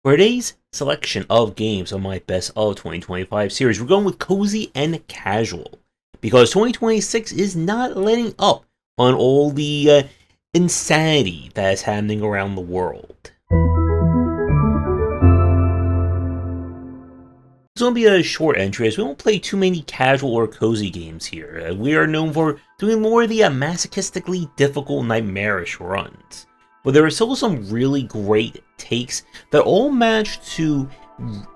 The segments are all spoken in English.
For today's selection of games on my Best of 2025 series, we're going with Cozy and Casual, because 2026 is not letting up on all the insanity that is happening around the world. It's going to be a short entry as we won't play too many casual or cozy games here. We are known for doing more of the masochistically difficult nightmarish runs. But there are still some really great takes that all manage to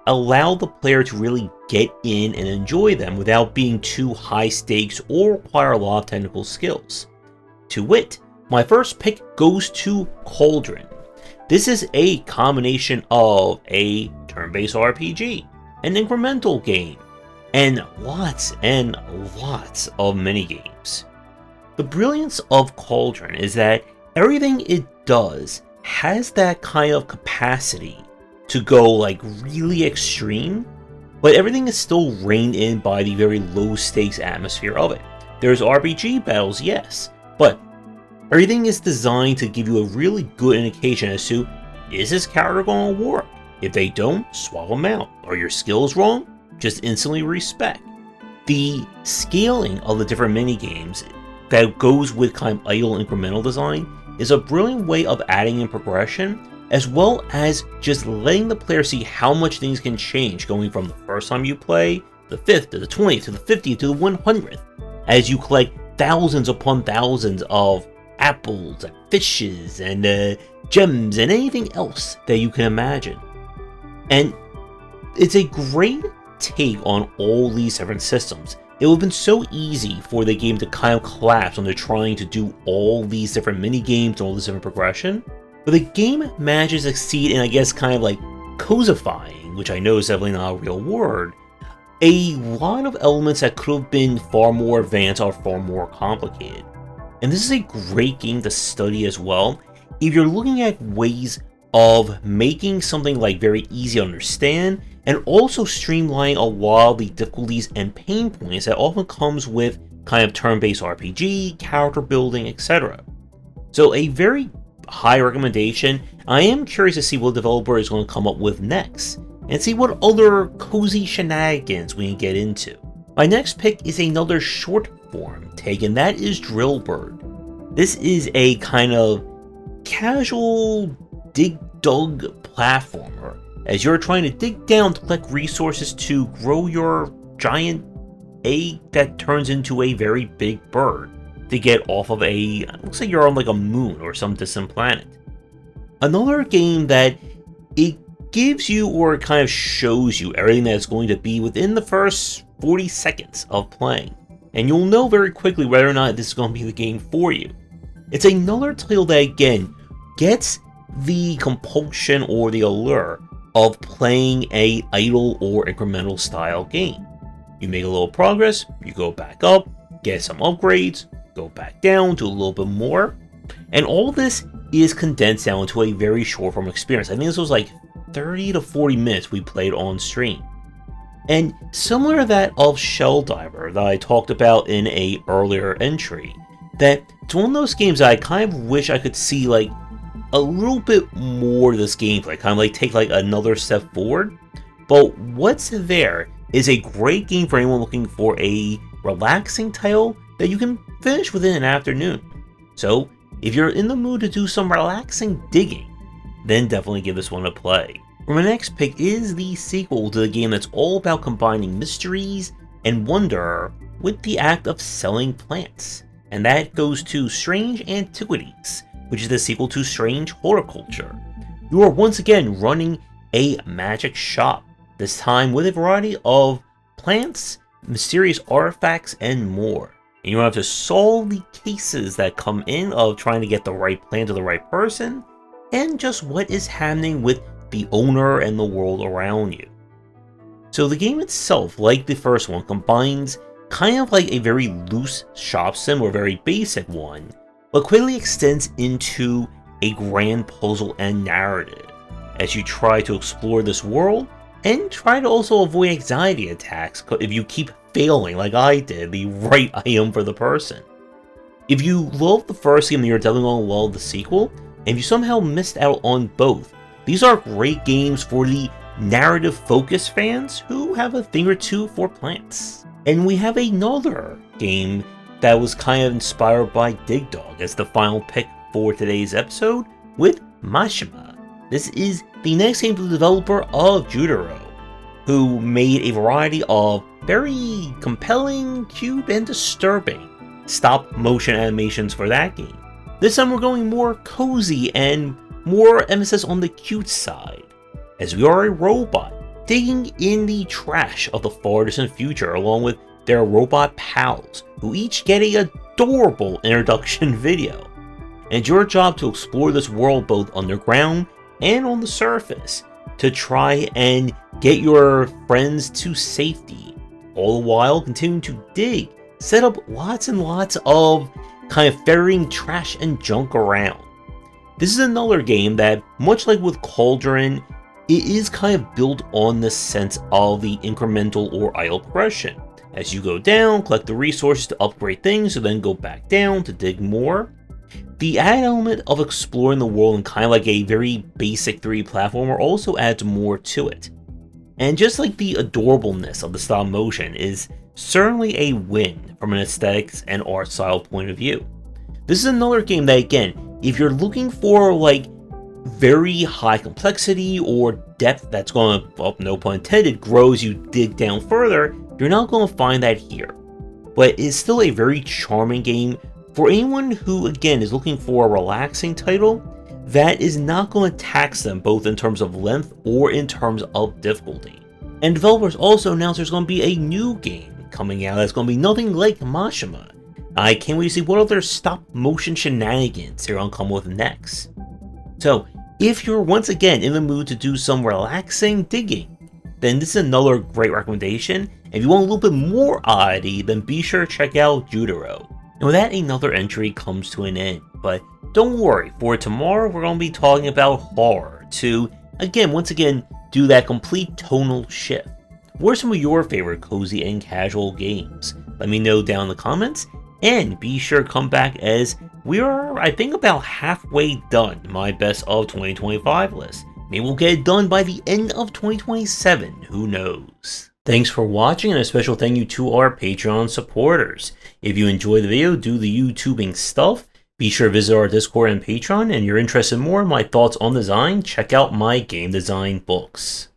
allow the player to really get in and enjoy them without being too high stakes or require a lot of technical skills. To wit, my first pick goes to Cauldron. This is a combination of a turn-based RPG, an incremental game, and lots of minigames. The brilliance of Cauldron is that everything it does has that kind of capacity to go like really extreme, but everything is still reined in by the very low stakes atmosphere of it. There's RPG battles, yes, but everything is designed to give you a really good indication as to, is this character going to work? If they don't, swap them out. Are your skills wrong? Just instantly respec. The scaling of the different minigames that goes with kind of idle incremental design is a brilliant way of adding in progression, as well as just letting the player see how much things can change going from the first time you play, the 5th, to the 20th, to the 50th, to the 100th, as you collect thousands upon thousands of apples, and fishes, and gems, and anything else that you can imagine. And it's a great take on all these different systems. It would have been so easy for the game to kind of collapse when they're trying to do all these different mini-games and all this different progression. But the game manages to succeed in, I guess, kind of like cosifying, which I know is definitely not a real word, a lot of elements that could have been far more advanced or far more complicated. And this is a great game to study as well if you're looking at ways of making something like very easy to understand, and also streamlining a lot of the difficulties and pain points that often comes with kind of turn-based RPG, character building, etc. So a very high recommendation. I am curious to see what the developer is going to come up with next, and see what other cozy shenanigans we can get into. My next pick is another short form take, and that is Drillbird. This is a kind of casual dig-dug platformer, as you're trying to dig down to collect resources to grow your giant egg that turns into a very big bird to get off of looks like you're on like a moon or some distant planet. Another game that it gives you, or it kind of shows you everything that it's going to be within the first 40 seconds of playing, and you'll know very quickly whether or not this is going to be the game for you. It's another title that again gets the compulsion or the allure of playing a idle or incremental style game. You make a little progress, you go back up, get some upgrades, go back down, do a little bit more, and all this is condensed down to a very short form experience. I think this was like 30 to 40 minutes we played on stream. And similar to that of Shell Diver that I talked about in a earlier entry, that it's one of those games that I kind of wish I could see like a little bit more of this gameplay, kind of like take like another step forward. But what's there is a great game for anyone looking for a relaxing title that you can finish within an afternoon. So if you're in the mood to do some relaxing digging, then definitely give this one a play. My next pick is the sequel to the game that's all about combining mysteries and wonder with the act of selling plants, and that goes to Strange Antiquities, which is the sequel to Strange Horticulture. You are once again running a magic shop, this time with a variety of plants, mysterious artifacts, and more. And you have to solve the cases that come in of trying to get the right plant to the right person, and just what is happening with the owner and the world around you. So the game itself, like the first one, combines kind of like a very loose shop sim, or very basic one, but quickly extends into a grand puzzle and narrative as you try to explore this world and try to also avoid anxiety attacks if you keep failing, like I did, the right item for the person. If you love the first game, then you're definitely going to love the sequel, and if you somehow missed out on both, These are great games for the narrative-focused fans who have a thing or two for plants. And we have another game that was kind of inspired by Dig Dog as the final pick for today's episode with Mashima. This is the next game from the developer of Jutaro, who made a variety of very compelling, cute, and disturbing stop-motion animations for that game. This time we're going more cozy and more emphasis on the cute side, as we are a robot digging in the trash of the far distant future along with their robot pals, who each get a adorable introduction video. And it's your job to explore this world both underground and on the surface, to try and get your friends to safety, all the while continuing to dig, set up lots and lots of kind of ferrying trash and junk around. This is another game that, much like with Cauldron, it is kind of built on the sense of the incremental or idle progression. As you go down, collect the resources to upgrade things, to then go back down to dig more. The added element of exploring the world in kind of like a very basic 3D platformer also adds more to it. And just like the adorableness of the stop motion is certainly a win from an aesthetics and art style point of view. This is another game that, again, if you're looking for like very high complexity or depth that's going to, well, no pun intended, grow as you dig down further, you're not going to find that here. But it's still a very charming game for anyone who, again, is looking for a relaxing title that is not going to tax them both in terms of length or in terms of difficulty. And developers also announced there's going to be a new game coming out that's going to be nothing like Mashima. I can't wait to see what other stop-motion shenanigans they're going to come with next. So, if you're once again in the mood to do some relaxing digging, then this is another great recommendation. If you want a little bit more oddity, then be sure to check out Jutaro. And with that, another entry comes to an end. But don't worry, for tomorrow we're going to be talking about horror to, once again, do that complete tonal shift. What are some of your favorite cozy and casual games? Let me know down in the comments, and be sure to come back as we are, I think, about halfway done my best of 2025 list. Maybe we'll get it done by the end of 2027, who knows. Thanks for watching, and a special thank you to our Patreon supporters. If you enjoyed the video, do the YouTubing stuff, be sure to visit our Discord and Patreon, and if you're interested in more in my thoughts on design, check out my game design books.